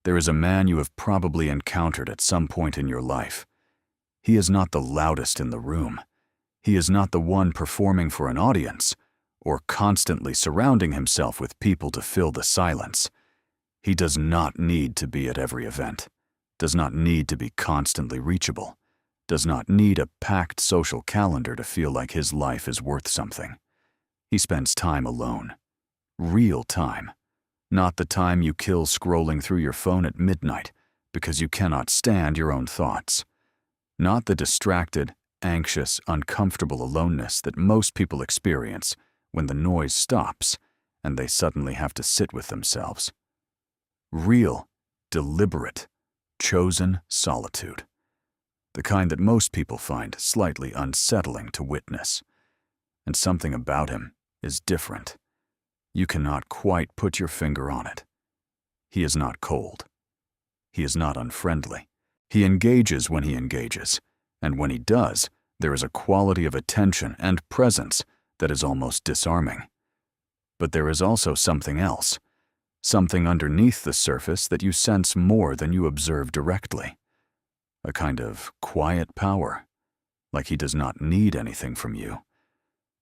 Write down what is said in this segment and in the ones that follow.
There is a man you have probably encountered at some point in your life. He is not the loudest in the room. He is not the one performing for an audience or constantly surrounding himself with people to fill the silence. He does not need to be at every event, does not need to be constantly reachable, does not need a packed social calendar to feel like his life is worth something. He spends time alone. Real time. Not the time you kill scrolling through your phone at midnight because you cannot stand your own thoughts. Not the distracted, anxious, uncomfortable aloneness that most people experience when the noise stops and they suddenly have to sit with themselves. Real, deliberate, chosen solitude. The kind that most people find slightly unsettling to witness. And something about him is different. You cannot quite put your finger on it. He is not cold. He is not unfriendly. He engages when he engages, and when he does, there is a quality of attention and presence that is almost disarming. But there is also something else, something underneath the surface that you sense more than you observe directly. A kind of quiet power, like he does not need anything from you.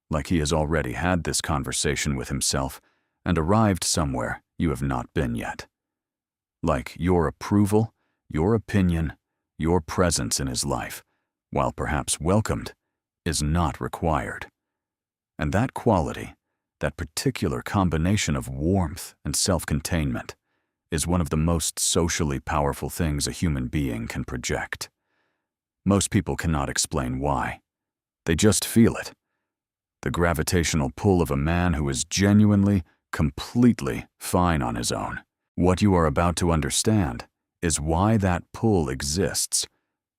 Like he has already had this conversation with himself and arrived somewhere you have not been yet. Like your approval, your opinion, your presence in his life, while perhaps welcomed, is not required. And that quality, that particular combination of warmth and self-containment, is one of the most socially powerful things a human being can project. Most people cannot explain why. They just feel it. The gravitational pull of a man who is genuinely, completely fine on his own. What you are about to understand is why that pull exists,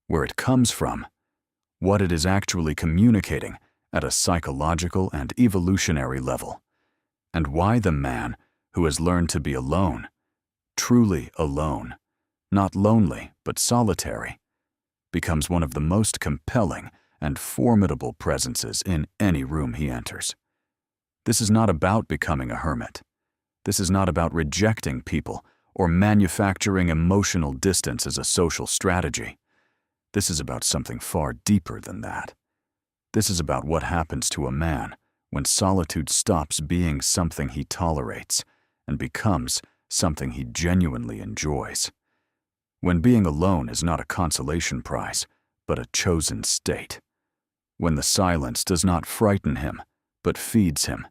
where it comes from, what it is actually communicating at a psychological and evolutionary level, and why the man who has learned to be alone, truly alone, not lonely but solitary, becomes one of the most compelling and formidable presences in any room he enters. This is not about becoming a hermit. This is not about rejecting people or manufacturing emotional distance as a social strategy. This is about something far deeper than that. This is about what happens to a man when solitude stops being something he tolerates and becomes something he genuinely enjoys. When being alone is not a consolation prize, but a chosen state. When the silence does not frighten him, but feeds him.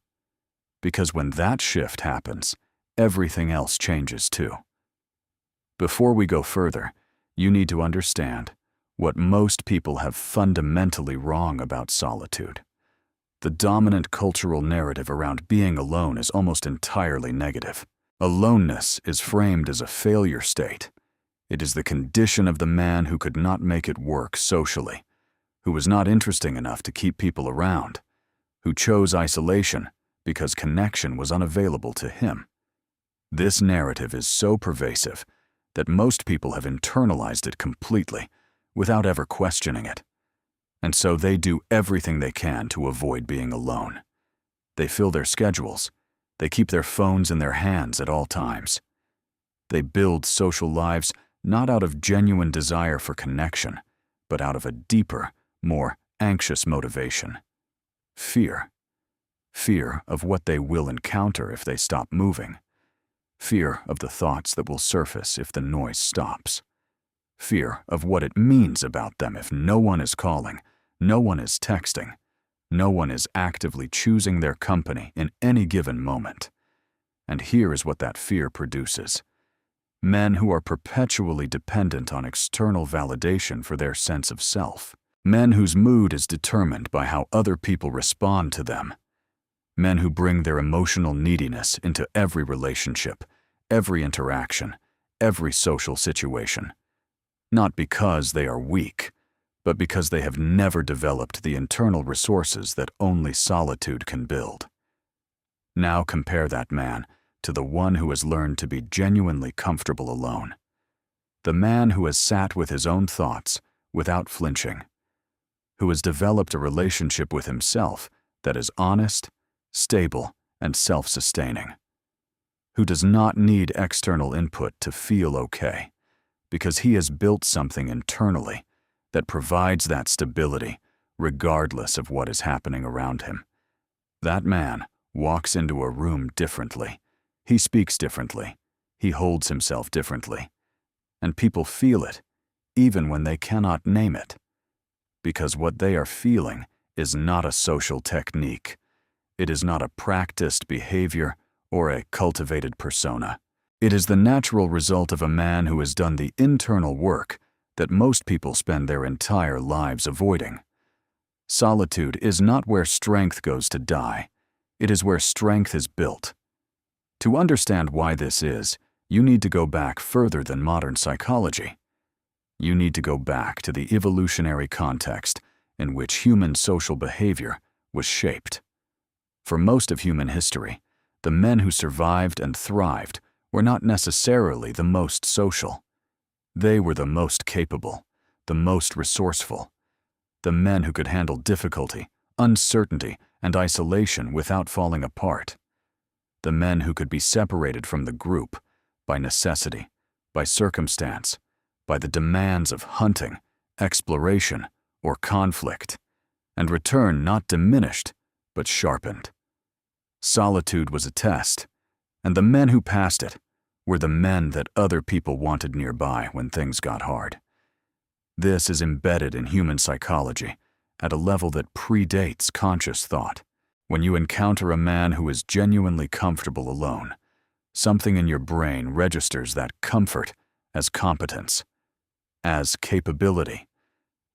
Because when that shift happens, everything else changes too. Before we go further, you need to understand what most people have fundamentally wrong about solitude. The dominant cultural narrative around being alone is almost entirely negative. Aloneness is framed as a failure state. It is the condition of the man who could not make it work socially, who was not interesting enough to keep people around, who chose isolation because connection was unavailable to him. This narrative is so pervasive that most people have internalized it completely without ever questioning it. And so they do everything they can to avoid being alone. They fill their schedules. They keep their phones in their hands at all times. They build social lives not out of genuine desire for connection, but out of a deeper, more anxious motivation. Fear. Fear of what they will encounter if they stop moving. Fear of the thoughts that will surface if the noise stops. Fear of what it means about them if no one is calling, no one is texting, no one is actively choosing their company in any given moment. And here is what that fear produces. Men who are perpetually dependent on external validation for their sense of self. Men whose mood is determined by how other people respond to them. Men who bring their emotional neediness into every relationship, every interaction, every social situation. Not because they are weak, but because they have never developed the internal resources that only solitude can build. Now compare that man to the one who has learned to be genuinely comfortable alone. The man who has sat with his own thoughts without flinching, who has developed a relationship with himself that is honest, stable, and self-sustaining. who does not need external input to feel okay, because he has built something internally that provides that stability regardless of what is happening around him. That man walks into a room differently. He speaks differently. He holds himself differently. And people feel it, even when they cannot name it. Because what they are feeling is not a social technique. It is not a practiced behavior or a cultivated persona. It is the natural result of a man who has done the internal work that most people spend their entire lives avoiding. Solitude is not where strength goes to die. It is where strength is built. To understand why this is, you need to go back further than modern psychology. You need to go back to the evolutionary context in which human social behavior was shaped. For most of human history, the men who survived and thrived were not necessarily the most social. They were the most capable, the most resourceful, the men who could handle difficulty, uncertainty, and isolation without falling apart. The men who could be separated from the group by necessity, by circumstance, by the demands of hunting, exploration, or conflict, and return not diminished, but sharpened. Solitude was a test, and the men who passed it were the men that other people wanted nearby when things got hard. This is embedded in human psychology at a level that predates conscious thought. When you encounter a man who is genuinely comfortable alone, something in your brain registers that comfort as competence, as capability,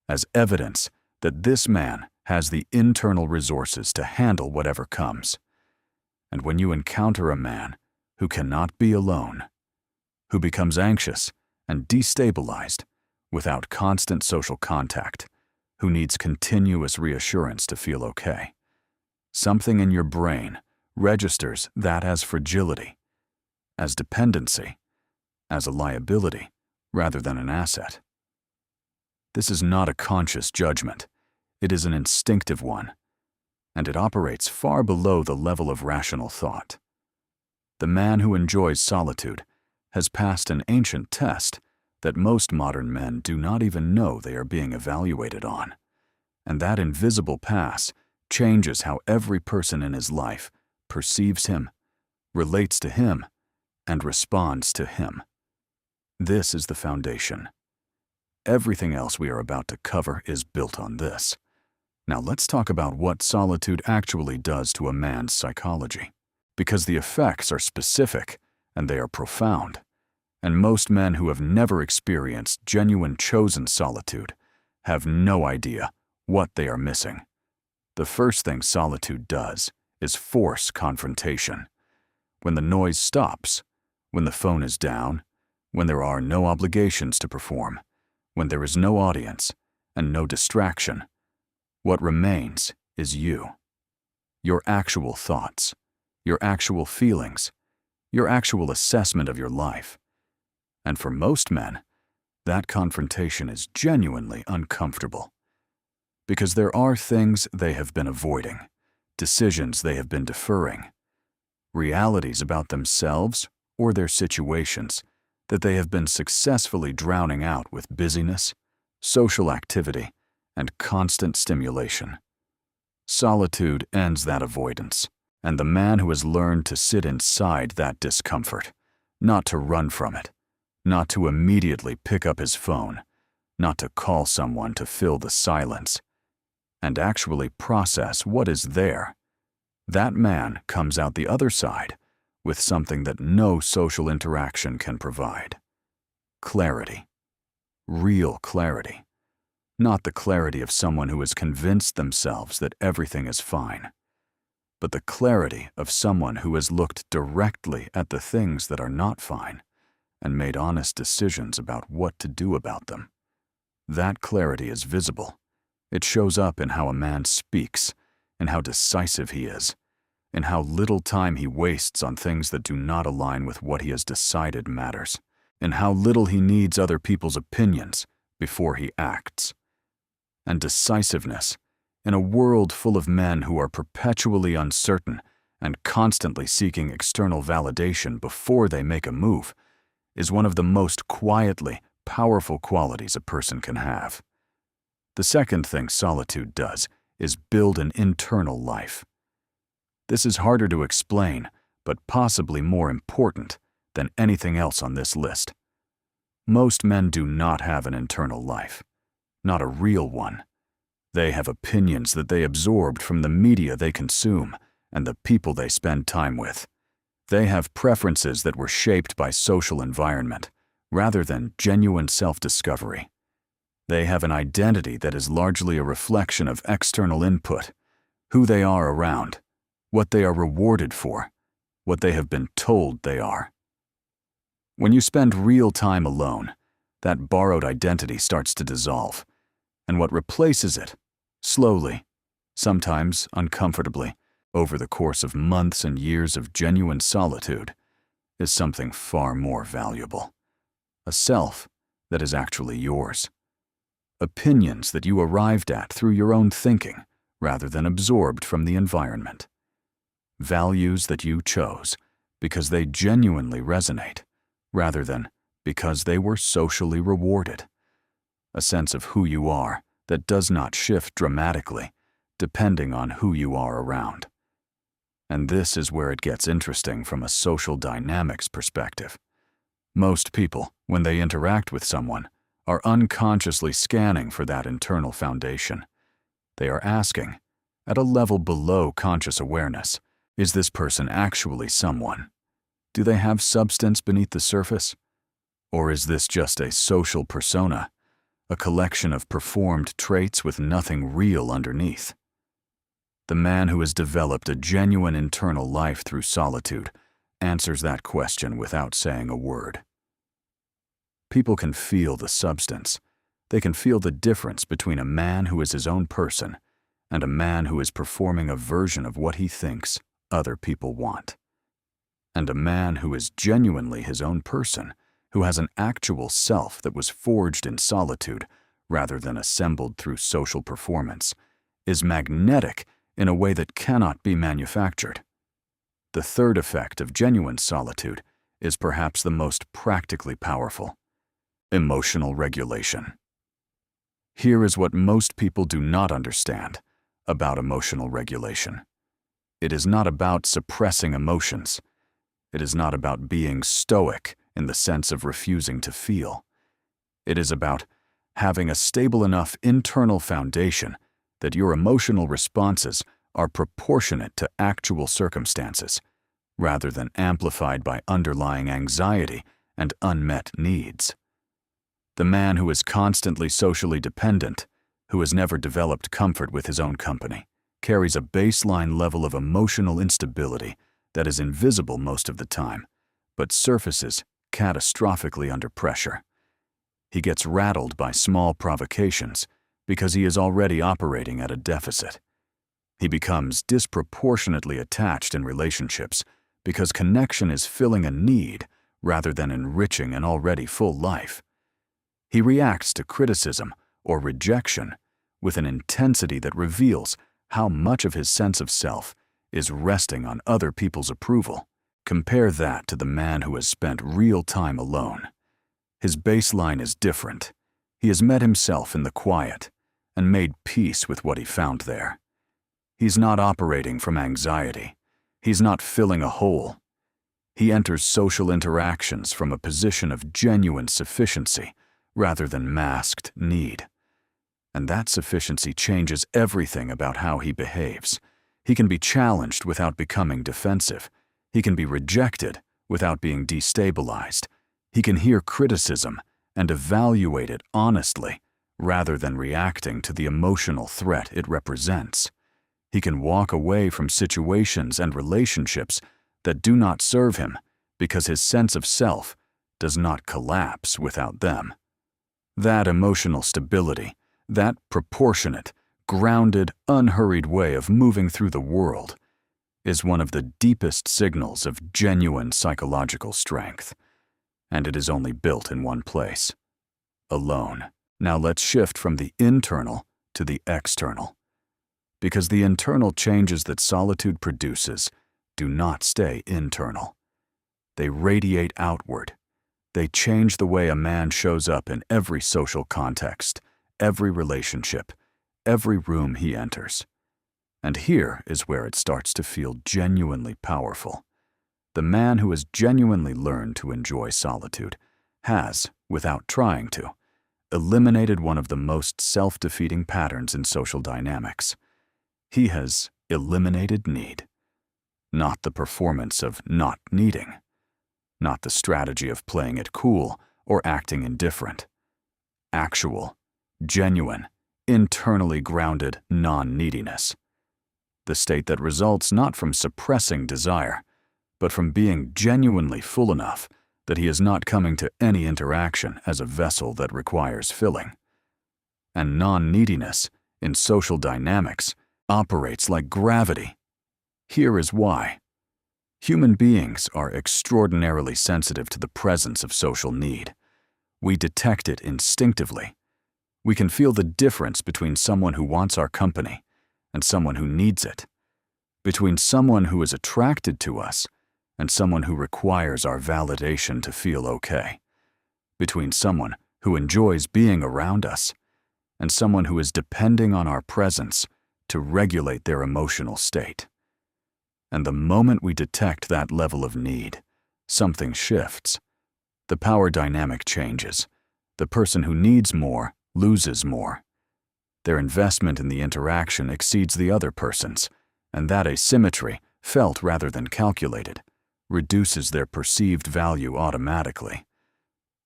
as evidence that this man has the internal resources to handle whatever comes. And when you encounter a man who cannot be alone, who becomes anxious and destabilized without constant social contact, who needs continuous reassurance to feel okay, something in your brain registers that as fragility, as dependency, as a liability rather than an asset. This is not a conscious judgment. It is an instinctive one, and it operates far below the level of rational thought. The man who enjoys solitude has passed an ancient test that most modern men do not even know they are being evaluated on, and that invisible pass changes how every person in his life perceives him, relates to him, and responds to him. This is the foundation. Everything else we are about to cover is built on this. Now let's talk about what solitude actually does to a man's psychology, because the effects are specific and they are profound, and most men who have never experienced genuine chosen solitude have no idea what they are missing. The first thing solitude does is force confrontation. When the noise stops, when the phone is down, when there are no obligations to perform, when there is no audience and no distraction, what remains is you. Your actual thoughts, your actual feelings, your actual assessment of your life. And for most men, that confrontation is genuinely uncomfortable. Because there are things they have been avoiding, decisions they have been deferring, realities about themselves or their situations that they have been successfully drowning out with busyness, social activity, and constant stimulation. Solitude ends that avoidance, and the man who has learned to sit inside that discomfort, not to run from it, not to immediately pick up his phone, not to call someone to fill the silence, and actually process what is there, that man comes out the other side with something that no social interaction can provide. Clarity. Real clarity. Not the clarity of someone who has convinced themselves that everything is fine, but the clarity of someone who has looked directly at the things that are not fine and made honest decisions about what to do about them. That clarity is visible. It shows up in how a man speaks, in how decisive he is, in how little time he wastes on things that do not align with what he has decided matters, in how little he needs other people's opinions before he acts. And decisiveness, in a world full of men who are perpetually uncertain and constantly seeking external validation before they make a move is one of the most quietly powerful qualities a person can have. The second thing solitude does is build an internal life. This is harder to explain, but possibly more important than anything else on this list. Most men do not have an internal life, not a real one. They have opinions that they absorbed from the media they consume and the people they spend time with. They have preferences that were shaped by social environment, rather than genuine self-discovery. They have an identity that is largely a reflection of external input, who they are around, what they are rewarded for, what they have been told they are. When you spend real time alone, that borrowed identity starts to dissolve, and what replaces it, slowly, sometimes uncomfortably, over the course of months and years of genuine solitude, is something far more valuable. A self that is actually yours. Opinions that you arrived at through your own thinking, rather than absorbed from the environment. Values that you chose because they genuinely resonate, rather than because they were socially rewarded. A sense of who you are that does not shift dramatically, depending on who you are around. And this is where it gets interesting from a social dynamics perspective. Most people, when they interact with someone, are unconsciously scanning for that internal foundation. They are asking, at a level below conscious awareness, is this person actually someone? Do they have substance beneath the surface? Or is this just a social persona, a collection of performed traits with nothing real underneath? The man who has developed a genuine internal life through solitude answers that question without saying a word. People can feel the substance. They can feel the difference between a man who is his own person and a man who is performing a version of what he thinks other people want. And a man who is genuinely his own person, who has an actual self that was forged in solitude rather than assembled through social performance, is magnetic in a way that cannot be manufactured. The third effect of genuine solitude is perhaps the most practically powerful: emotional regulation. Here is what most people do not understand about emotional regulation. It is not about suppressing emotions. It is not about being stoic in the sense of refusing to feel. It is about having a stable enough internal foundation that your emotional responses are proportionate to actual circumstances, rather than amplified by underlying anxiety and unmet needs. The man who is constantly socially dependent, who has never developed comfort with his own company, carries a baseline level of emotional instability that is invisible most of the time, but surfaces catastrophically under pressure. He gets rattled by small provocations because he is already operating at a deficit. He becomes disproportionately attached in relationships because connection is filling a need rather than enriching an already full life. He reacts to criticism or rejection with an intensity that reveals how much of his sense of self is resting on other people's approval. Compare that to the man who has spent real time alone. His baseline is different. He has met himself in the quiet and made peace with what he found there. He's not operating from anxiety. He's not filling a hole. He enters social interactions from a position of genuine sufficiency rather than masked need. And that sufficiency changes everything about how he behaves. He can be challenged without becoming defensive. He can be rejected without being destabilized. He can hear criticism and evaluate it honestly rather than reacting to the emotional threat it represents. He can walk away from situations and relationships that do not serve him because his sense of self does not collapse without them. That emotional stability, that proportionate, grounded, unhurried way of moving through the world is one of the deepest signals of genuine psychological strength. And it is only built in one place: alone. Now let's shift from the internal to the external. Because the internal changes that solitude produces do not stay internal. They radiate outward. They change the way a man shows up in every social context, every relationship, every room he enters. And here is where it starts to feel genuinely powerful. The man who has genuinely learned to enjoy solitude has, without trying to, eliminated one of the most self-defeating patterns in social dynamics. He has eliminated need. Not the performance of not needing. Not the strategy of playing it cool or acting indifferent. Actual, genuine, internally grounded non-neediness. The state that results not from suppressing desire, but from being genuinely full enough that he is not coming to any interaction as a vessel that requires filling. And non-neediness, in social dynamics, operates like gravity. Here is why. Human beings are extraordinarily sensitive to the presence of social need. We detect it instinctively. We can feel the difference between someone who wants our company and someone who needs it, between someone who is attracted to us and someone who requires our validation to feel okay, between someone who enjoys being around us and someone who is depending on our presence to regulate their emotional state. And the moment we detect that level of need, something shifts. The power dynamic changes. The person who needs more loses more. Their investment in the interaction exceeds the other person's, and that asymmetry, felt rather than calculated, reduces their perceived value automatically.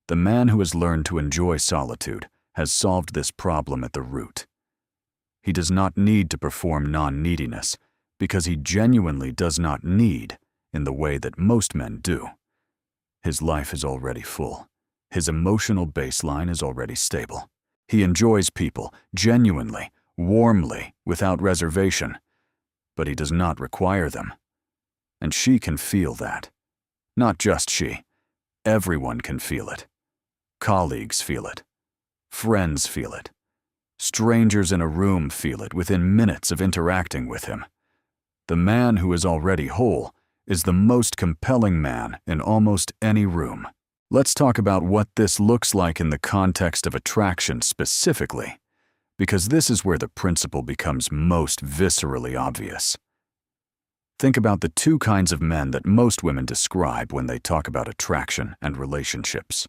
The man who has learned to enjoy solitude has solved this problem at the root. He does not need to perform non-neediness because he genuinely does not need in the way that most men do. His life is already full. His emotional baseline is already stable. He enjoys people genuinely, warmly, without reservation, but he does not require them. And she can feel that. Not just she. Everyone can feel it. Colleagues feel it. Friends feel it. Strangers in a room feel it within minutes of interacting with him. The man who is already whole is the most compelling man in almost any room. Let's talk about what this looks like in the context of attraction specifically, because this is where the principle becomes most viscerally obvious. Think about the two kinds of men that most women describe when they talk about attraction and relationships.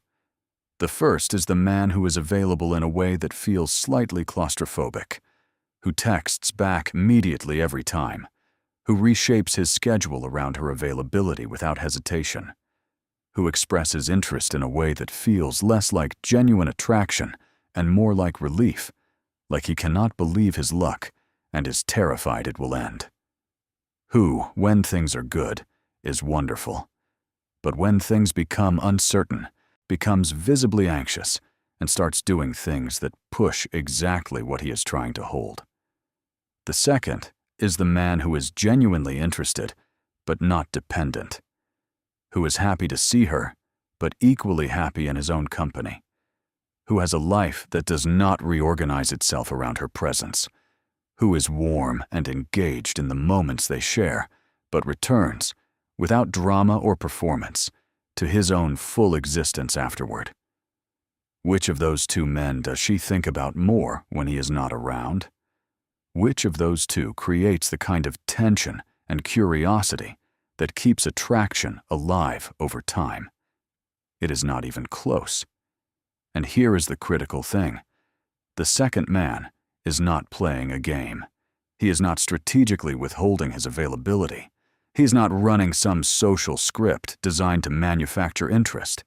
The first is the man who is available in a way that feels slightly claustrophobic, who texts back immediately every time, who reshapes his schedule around her availability without hesitation, who expresses interest in a way that feels less like genuine attraction and more like relief, like he cannot believe his luck and is terrified it will end. Who, when things are good, is wonderful, but when things become uncertain, becomes visibly anxious and starts doing things that push exactly what he is trying to hold. The second is the man who is genuinely interested, but not dependent, who is happy to see her, but equally happy in his own company, who has a life that does not reorganize itself around her presence, who is warm and engaged in the moments they share, but returns, without drama or performance, to his own full existence afterward. Which of those two men does she think about more when he is not around? Which of those two creates the kind of tension and curiosity that keeps attraction alive over time? It is not even close. And here is the critical thing. The second man is not playing a game. He is not strategically withholding his availability. He is not running some social script designed to manufacture interest.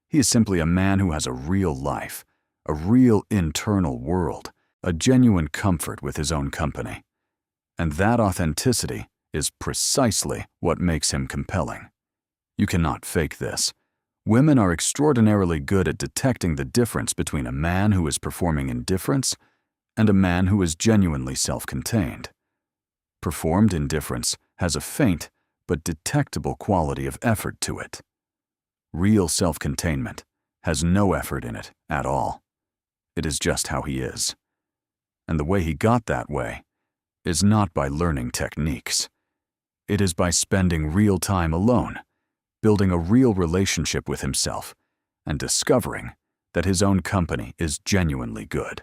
He is simply a man who has a real life, a real internal world, a genuine comfort with his own company. And that authenticity is precisely what makes him compelling. You cannot fake this. Women are extraordinarily good at detecting the difference between a man who is performing indifference and a man who is genuinely self-contained. Performed indifference has a faint but detectable quality of effort to it. Real self-containment has no effort in it at all. It is just how he is. And the way he got that way is not by learning techniques. It is by spending real time alone, building a real relationship with himself, and discovering that his own company is genuinely good.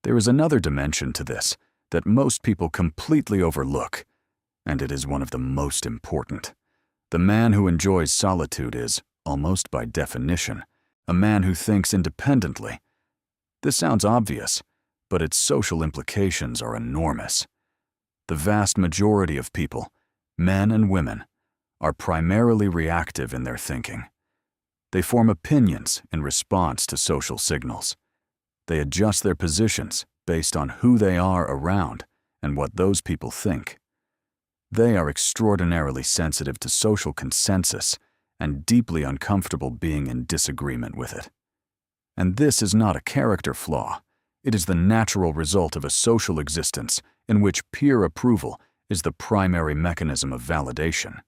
There is another dimension to this that most people completely overlook, and it is one of the most important. The man who enjoys solitude is, almost by definition, a man who thinks independently. This sounds obvious, but its social implications are enormous. The vast majority of people, men and women, are primarily reactive in their thinking. They form opinions in response to social signals. They adjust their positions based on who they are around and what those people think. They are extraordinarily sensitive to social consensus and deeply uncomfortable being in disagreement with it. And this is not a character flaw. It is the natural result of a social existence in which peer approval is the primary mechanism of validation.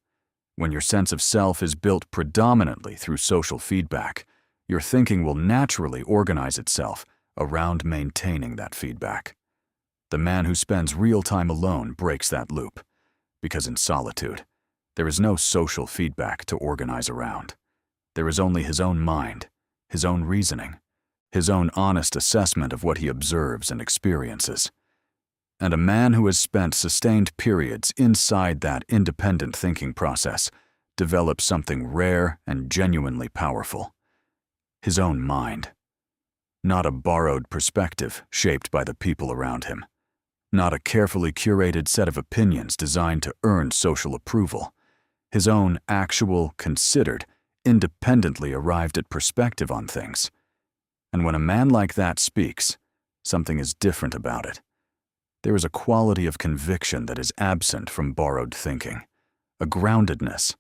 When your sense of self is built predominantly through social feedback, your thinking will naturally organize itself around maintaining that feedback. The man who spends real time alone breaks that loop, because in solitude, there is no social feedback to organize around. There is only his own mind, his own reasoning, his own honest assessment of what he observes and experiences. And a man who has spent sustained periods inside that independent thinking process develops something rare and genuinely powerful: his own mind. Not a borrowed perspective shaped by the people around him. Not a carefully curated set of opinions designed to earn social approval. His own actual, considered, independently arrived at perspective on things. And when a man like that speaks, something is different about it. There is a quality of conviction that is absent from borrowed thinking, a groundedness,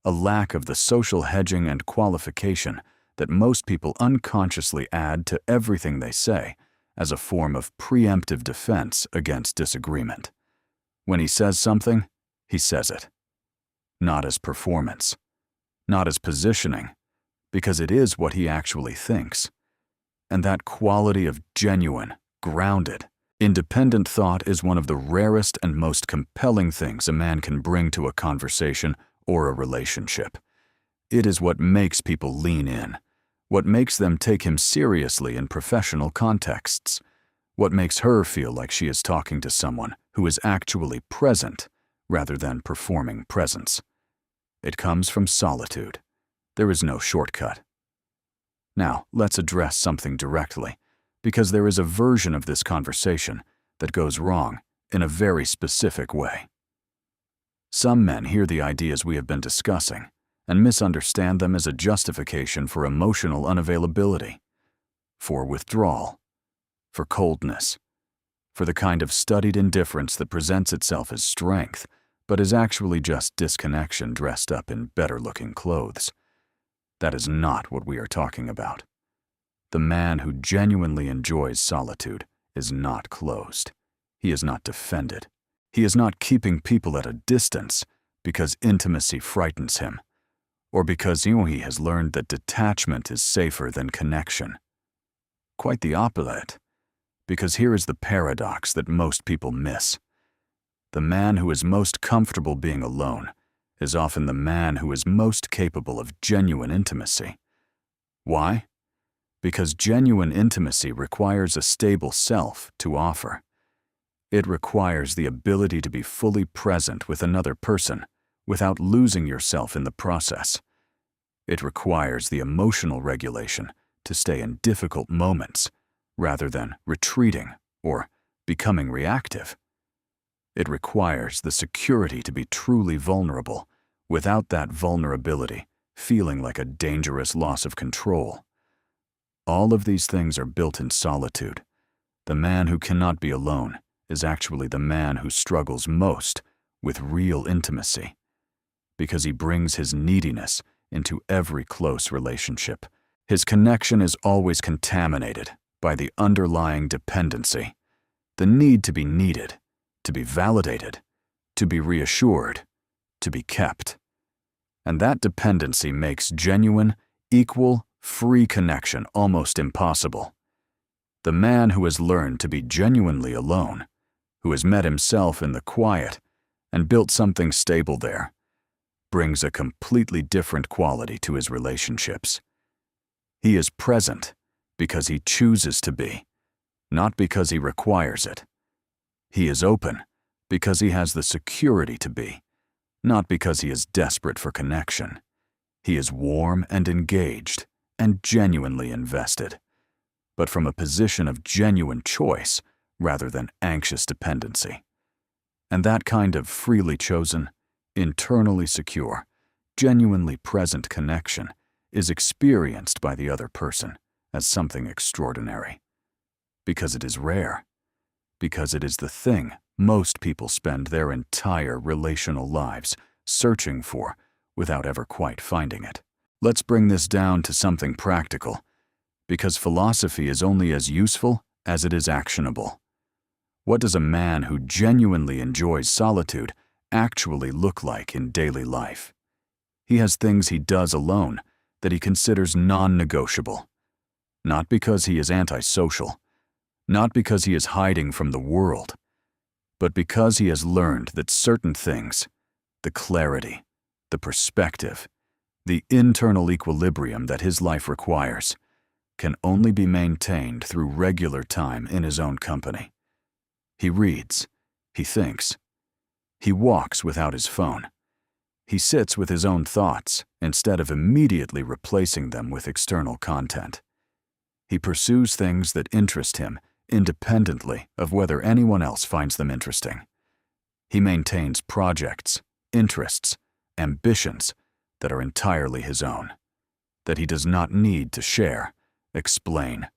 a lack of the social hedging and qualification that most people unconsciously add to everything they say as a form of preemptive defense against disagreement. When he says something, he says it. Not as performance, not as positioning, because it is what he actually thinks. And that quality of genuine, grounded, independent thought is one of the rarest and most compelling things a man can bring to a conversation or a relationship. It is what makes people lean in, what makes them take him seriously in professional contexts, what makes her feel like she is talking to someone who is actually present rather than performing presence. It comes from solitude. There is no shortcut. Now, let's address something directly, because there is a version of this conversation that goes wrong in a very specific way. Some men hear the ideas we have been discussing and misunderstand them as a justification for emotional unavailability, for withdrawal, for coldness, for the kind of studied indifference that presents itself as strength, but is actually just disconnection dressed up in better-looking clothes. That is not what we are talking about. The man who genuinely enjoys solitude is not closed. He is not defended. He is not keeping people at a distance because intimacy frightens him, or because he has learned that detachment is safer than connection. Quite the opposite, because here is the paradox that most people miss. The man who is most comfortable being alone is often the man who is most capable of genuine intimacy. Why? Because genuine intimacy requires a stable self to offer. It requires the ability to be fully present with another person without losing yourself in the process. It requires the emotional regulation to stay in difficult moments rather than retreating or becoming reactive. It requires the security to be truly vulnerable without that vulnerability feeling like a dangerous loss of control. All of these things are built in solitude. The man who cannot be alone is actually the man who struggles most with real intimacy, because he brings his neediness into every close relationship. His connection is always contaminated by the underlying dependency, the need to be needed, to be validated, to be reassured, to be kept. And that dependency makes genuine, equal, free connection almost impossible. The man who has learned to be genuinely alone, who has met himself in the quiet and built something stable there, brings a completely different quality to his relationships. He is present because he chooses to be, not because he requires it. He is open because he has the security to be, not because he is desperate for connection. He is warm and engaged and genuinely invested, but from a position of genuine choice rather than anxious dependency. And that kind of freely chosen, internally secure, genuinely present connection is experienced by the other person as something extraordinary. Because it is rare. Because it is the thing most people spend their entire relational lives searching for without ever quite finding it. Let's bring this down to something practical, because philosophy is only as useful as it is actionable. What does a man who genuinely enjoys solitude actually look like in daily life? He has things he does alone that he considers non-negotiable. Not because he is antisocial, not because he is hiding from the world, but because he has learned that certain things, the clarity, the perspective, the internal equilibrium that his life requires, can only be maintained through regular time in his own company. He reads, he thinks, he walks without his phone. He sits with his own thoughts instead of immediately replacing them with external content. He pursues things that interest him independently of whether anyone else finds them interesting. He maintains projects, interests, ambitions that are entirely his own, that he does not need to share, explain,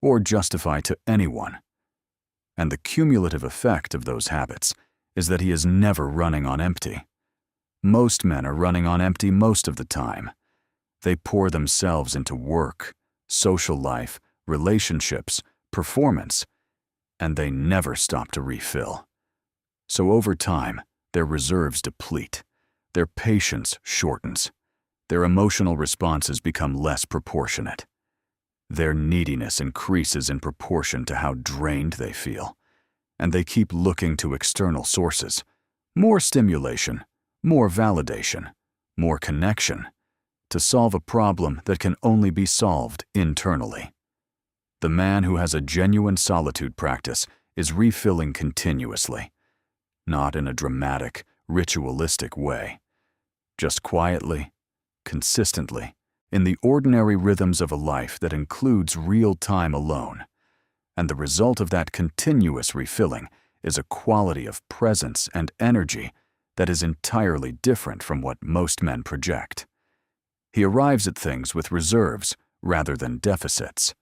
or justify to anyone. And the cumulative effect of those habits is that he is never running on empty. Most men are running on empty most of the time. They pour themselves into work, social life, relationships, performance, and they never stop to refill. So over time, their reserves deplete, their patience shortens, their emotional responses become less proportionate. Their neediness increases in proportion to how drained they feel, and they keep looking to external sources, more stimulation, more validation, more connection, to solve a problem that can only be solved internally. The man who has a genuine solitude practice is refilling continuously, not in a dramatic, ritualistic way, just quietly, consistently, in the ordinary rhythms of a life that includes real time alone. And the result of that continuous refilling is a quality of presence and energy that is entirely different from what most men project. He arrives at things with reserves rather than deficits.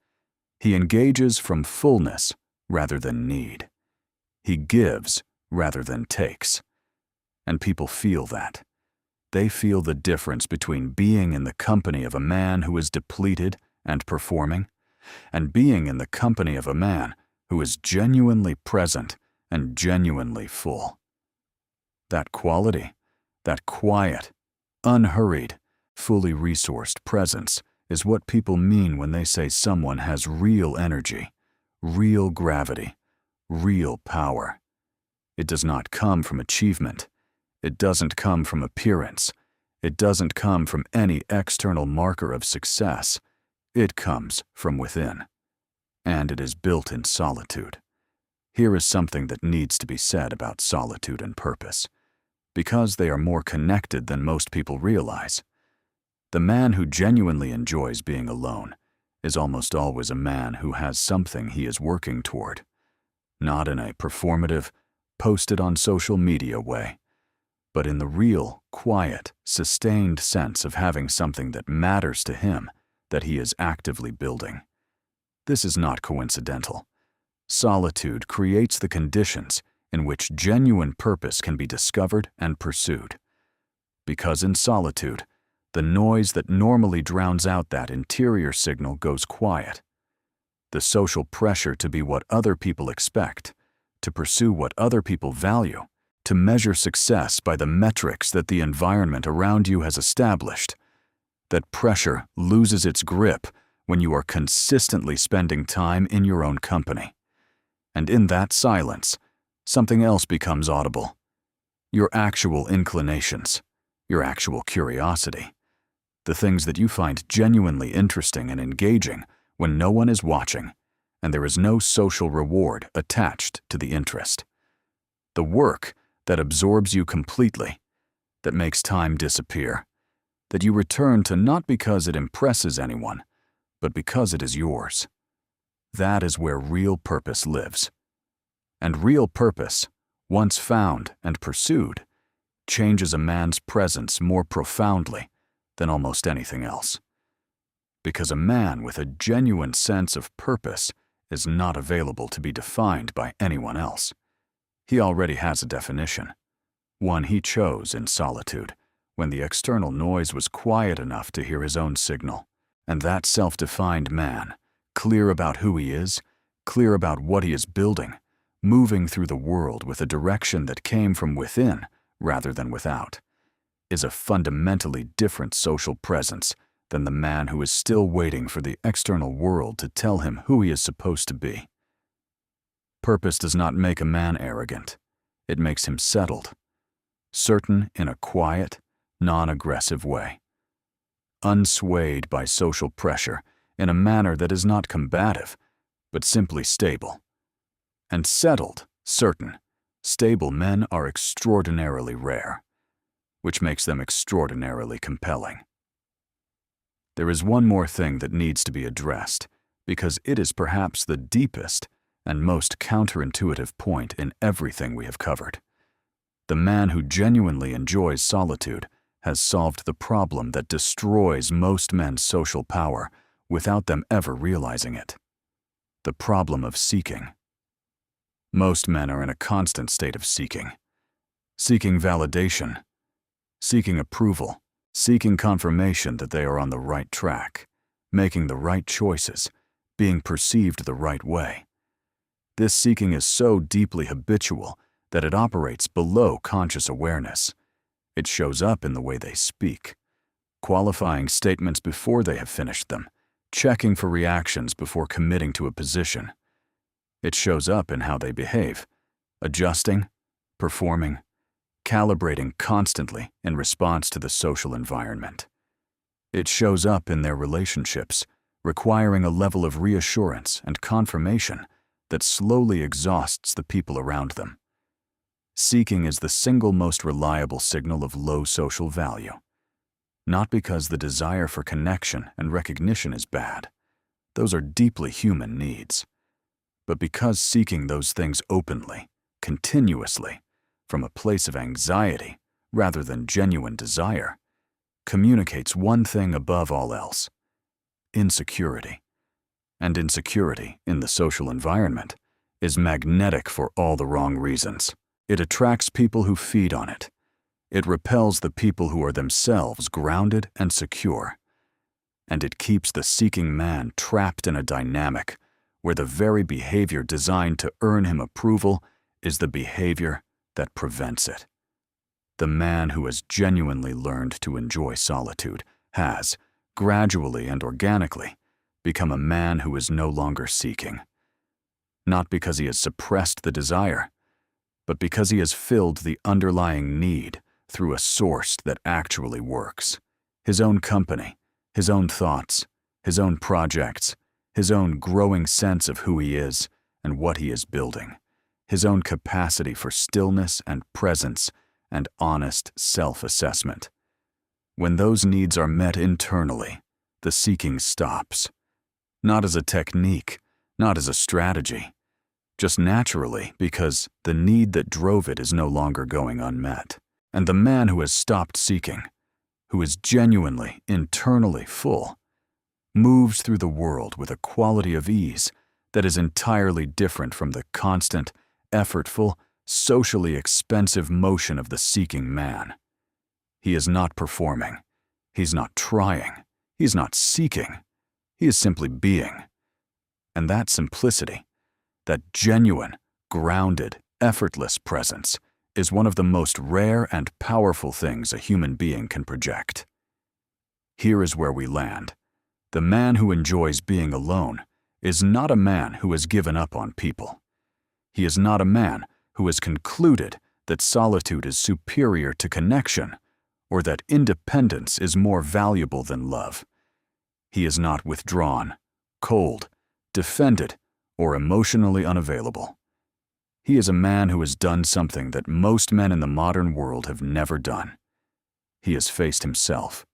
He engages from fullness rather than need. He gives rather than takes. And people feel that. They feel the difference between being in the company of a man who is depleted and performing, and being in the company of a man who is genuinely present and genuinely full. That quality, that quiet, unhurried, fully resourced presence is what people mean when they say someone has real energy, real gravity, real power. It does not come from achievement. It doesn't come from appearance. It doesn't come from any external marker of success. It comes from within. And it is built in solitude. Here is something that needs to be said about solitude and purpose, because they are more connected than most people realize. The man who genuinely enjoys being alone is almost always a man who has something he is working toward, not in a performative, posted on social media way, but in the real, quiet, sustained sense of having something that matters to him that he is actively building. This is not coincidental. Solitude creates the conditions in which genuine purpose can be discovered and pursued. Because in solitude, the noise that normally drowns out that interior signal goes quiet. The social pressure to be what other people expect, to pursue what other people value, to measure success by the metrics that the environment around you has established, that pressure loses its grip when you are consistently spending time in your own company. And in that silence, something else becomes audible. Your actual inclinations, your actual curiosity, the things that you find genuinely interesting and engaging when no one is watching and there is no social reward attached to the interest. The work that absorbs you completely, that makes time disappear, that you return to not because it impresses anyone, but because it is yours. That is where real purpose lives. And real purpose, once found and pursued, changes a man's presence more profoundly than almost anything else. Because a man with a genuine sense of purpose is not available to be defined by anyone else. He already has a definition, one he chose in solitude, when the external noise was quiet enough to hear his own signal. And that self-defined man, clear about who he is, clear about what he is building, moving through the world with a direction that came from within rather than without, is a fundamentally different social presence than the man who is still waiting for the external world to tell him who he is supposed to be. Purpose does not make a man arrogant. It makes him settled, certain in a quiet, non-aggressive way, unswayed by social pressure in a manner that is not combative, but simply stable. And settled, certain, stable men are extraordinarily rare, which makes them extraordinarily compelling. There is one more thing that needs to be addressed, because it is perhaps the deepest and most counterintuitive point in everything we have covered. The man who genuinely enjoys solitude has solved the problem that destroys most men's social power without them ever realizing it. The problem of seeking. Most men are in a constant state of seeking. Seeking validation, seeking approval, seeking confirmation that they are on the right track, making the right choices, being perceived the right way. This seeking is so deeply habitual that it operates below conscious awareness. It shows up in the way they speak, qualifying statements before they have finished them, checking for reactions before committing to a position. It shows up in how they behave, adjusting, performing, calibrating constantly in response to the social environment. It shows up in their relationships, requiring a level of reassurance and confirmation that slowly exhausts the people around them. Seeking is the single most reliable signal of low social value. Not because the desire for connection and recognition is bad. Those are deeply human needs. But because seeking those things openly, continuously, from a place of anxiety rather than genuine desire, communicates one thing above all else: insecurity. And insecurity in the social environment is magnetic for all the wrong reasons. It attracts people who feed on it. It repels the people who are themselves grounded and secure. And it keeps the seeking man trapped in a dynamic where the very behavior designed to earn him approval is the behavior that prevents it. The man who has genuinely learned to enjoy solitude has, gradually and organically, become a man who is no longer seeking. Not because he has suppressed the desire, but because he has filled the underlying need through a source that actually works. His own company, his own thoughts, his own projects, his own growing sense of who he is and what he is building, his own capacity for stillness and presence and honest self-assessment. When those needs are met internally, the seeking stops. Not as a technique, not as a strategy, just naturally because the need that drove it is no longer going unmet. And the man who has stopped seeking, who is genuinely, internally full, moves through the world with a quality of ease that is entirely different from the constant, effortful, socially expensive motion of the seeking man. He is not performing. He's not trying. He's not seeking. He is simply being. And that simplicity, that genuine, grounded, effortless presence is one of the most rare and powerful things a human being can project. Here is where we land. The man who enjoys being alone is not a man who has given up on people. He is not a man who has concluded that solitude is superior to connection, or that independence is more valuable than love. He is not withdrawn, cold, defended, or emotionally unavailable. He is a man who has done something that most men in the modern world have never done. He has faced himself.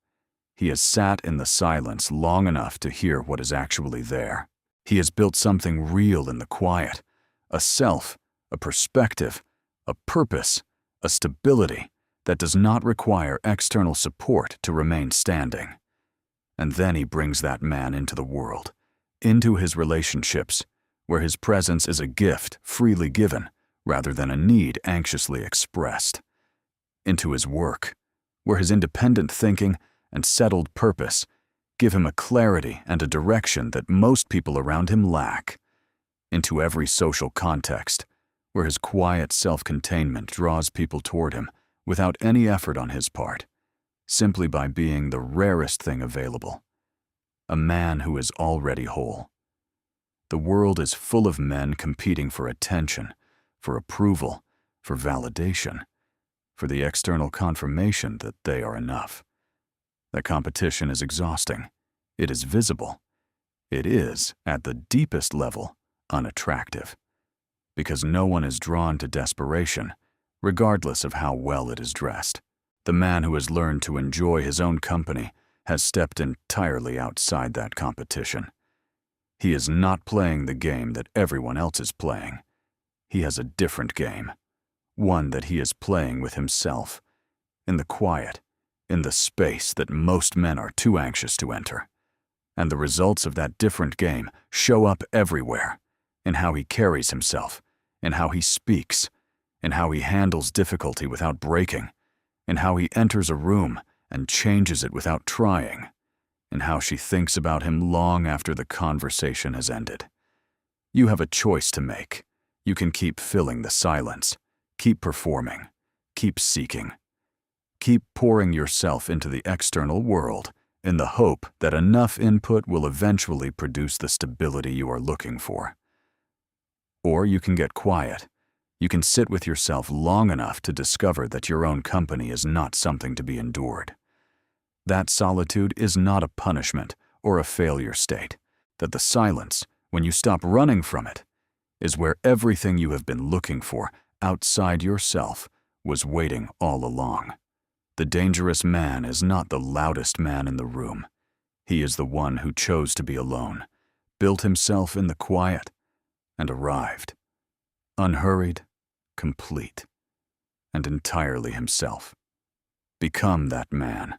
He has sat in the silence long enough to hear what is actually there. He has built something real in the quiet, a self, a perspective, a purpose, a stability that does not require external support to remain standing. And then he brings that man into the world, into his relationships, where his presence is a gift freely given rather than a need anxiously expressed. Into his work, where his independent thinking and settled purpose give him a clarity and a direction that most people around him lack. Into every social context, where his quiet self-containment draws people toward him without any effort on his part, simply by being the rarest thing available. A man who is already whole. The world is full of men competing for attention, for approval, for validation, for the external confirmation that they are enough. That competition is exhausting. It is visible. It is, at the deepest level, unattractive. Because no one is drawn to desperation, regardless of how well it is dressed. The man who has learned to enjoy his own company has stepped entirely outside that competition. He is not playing the game that everyone else is playing. He has a different game, one that he is playing with himself, in the quiet, in the space that most men are too anxious to enter. And the results of that different game show up everywhere, in how he carries himself, in how he speaks, in how he handles difficulty without breaking, in how he enters a room and changes it without trying, in how she thinks about him long after the conversation has ended. You have a choice to make. You can keep filling the silence, keep performing, keep seeking. Keep pouring yourself into the external world in the hope that enough input will eventually produce the stability you are looking for. Or you can get quiet. You can sit with yourself long enough to discover that your own company is not something to be endured. That solitude is not a punishment or a failure state. That the silence, when you stop running from it, is where everything you have been looking for outside yourself was waiting all along. The dangerous man is not the loudest man in the room. He is the one who chose to be alone, built himself in the quiet, and arrived, unhurried, complete, and entirely himself. Become that man.